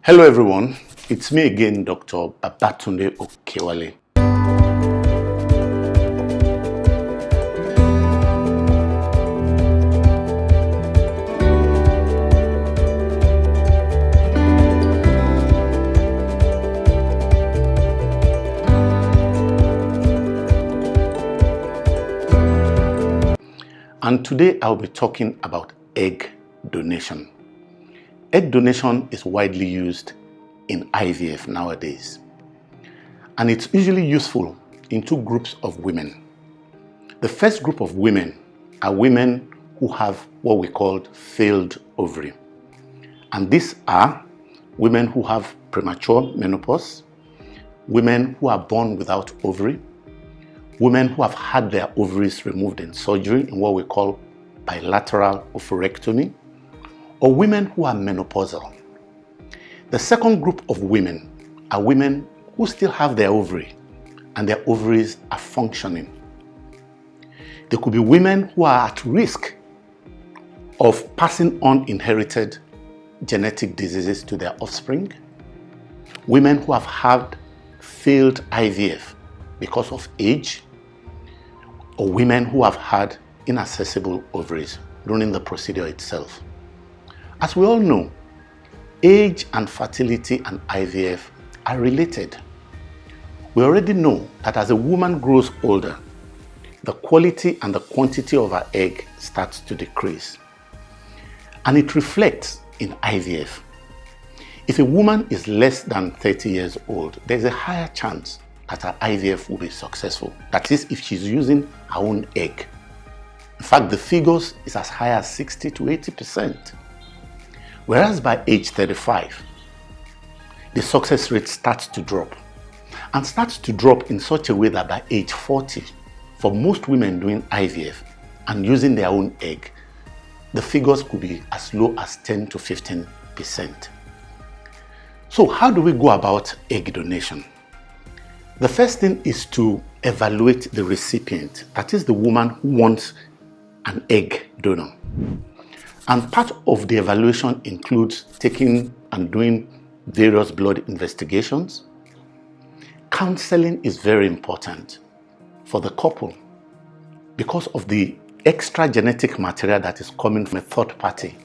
Hello everyone, it's me again, Dr. Babatunde Okewale. And today I'll be talking about egg donation. Egg donation is widely used in IVF nowadays, and it's usually useful in two groups of women. The first group of women are women who have what we call failed ovary, and these are women who have premature menopause, women who are born without ovary, women who have had their ovaries removed in surgery in what we call bilateral ovariectomy, or women who are menopausal. The second group of women are women who still have their ovary and their ovaries are functioning. They could be women who are at risk of passing on inherited genetic diseases to their offspring, women who have had failed IVF because of age, or women who have had inaccessible ovaries during the procedure itself. As we all know, age and fertility and IVF are related. We already know that as a woman grows older, the quality and the quantity of her egg starts to decrease. And it reflects in IVF. If a woman is less than 30 years old, there's a higher chance that her IVF will be successful. That is, if she's using her own egg. In fact, the figures is as high as 60 to 80%. Whereas by age 35, the success rate starts to drop, and starts to drop in such a way that by age 40, for most women doing IVF and using their own egg, the figures could be as low as 10 to 15%. So how do we go about egg donation? The first thing is to evaluate the recipient, that is the woman who wants an egg donor. And part of the evaluation includes taking and doing various blood investigations. Counseling is very important for the couple because of the extra genetic material that is coming from a third party.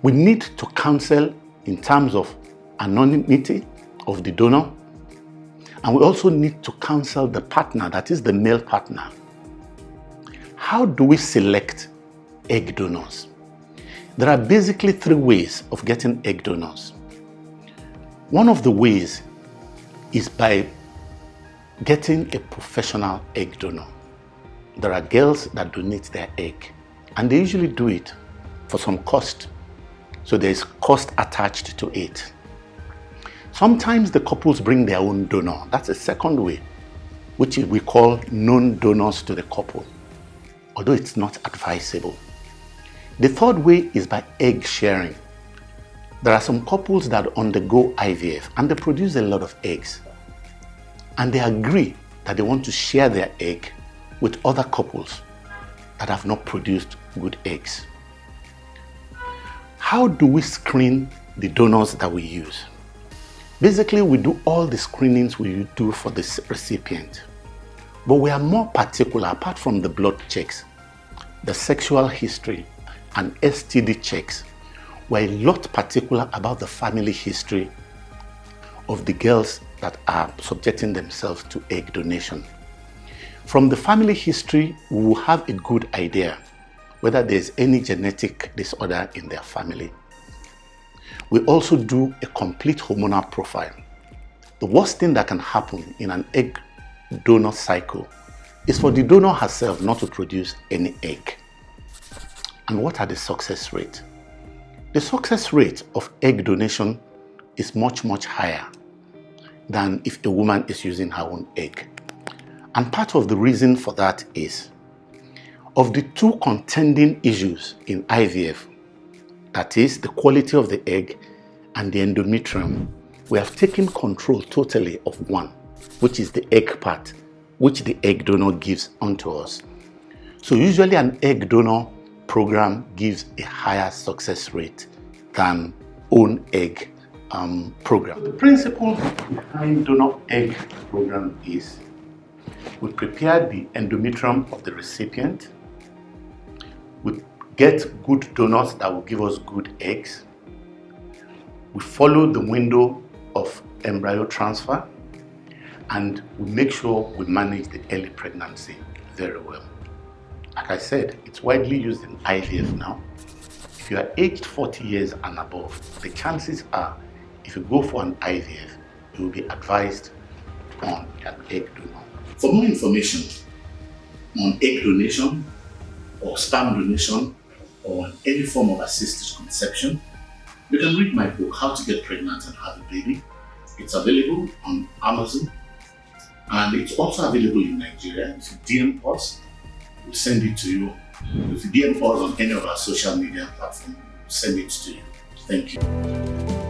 We need to counsel in terms of anonymity of the donor, and we also need to counsel the partner, that is the male partner. How do we select egg donors? There are basically three ways of getting egg donors. One of the ways is by getting a professional egg donor. There are girls that donate their egg, and they usually do it for some cost. So there is cost attached to it. Sometimes the couples bring their own donor. That's a second way, which we call known donors to the couple, although it's not advisable. The third way is by egg sharing. There are some couples that undergo IVF and they produce a lot of eggs, and they agree that they want to share their egg with other couples that have not produced good eggs. How do we screen the donors that we use? Basically, we do all the screenings we do for the recipient, but we are more particular, apart from the blood checks, the sexual history and STD checks. We're a lot particular about the family history of the girls that are subjecting themselves to egg donation. From the family history, we will have a good idea whether there's any genetic disorder in their family. We also do a complete hormonal profile. The worst thing that can happen in an egg donor cycle is for the donor herself not to produce any egg. And what are the success rates? The success rate of egg donation is much, much higher than if a woman is using her own egg. And part of the reason for that is, of the two contending issues in IVF, that is the quality of the egg and the endometrium, we have taken control totally of one, which is the egg part, which the egg donor gives unto us. So usually an egg donor program gives a higher success rate than own egg program. The principle behind donor egg program is we prepare the endometrium of the recipient, we get good donors that will give us good eggs, we follow the window of embryo transfer, and we make sure we manage the early pregnancy very well. Like I said, it's widely used in IVF now. If you are aged 40 years and above, the chances are, if you go for an IVF, you will be advised on an egg donor. For more information on egg donation or sperm donation or on any form of assisted conception, you can read my book, How to Get Pregnant and Have a Baby. It's available on Amazon and it's also available in Nigeria. If you DM us, we'll send it to you. If you DM us on any of our social media platforms, we'll send it to you. Thank you.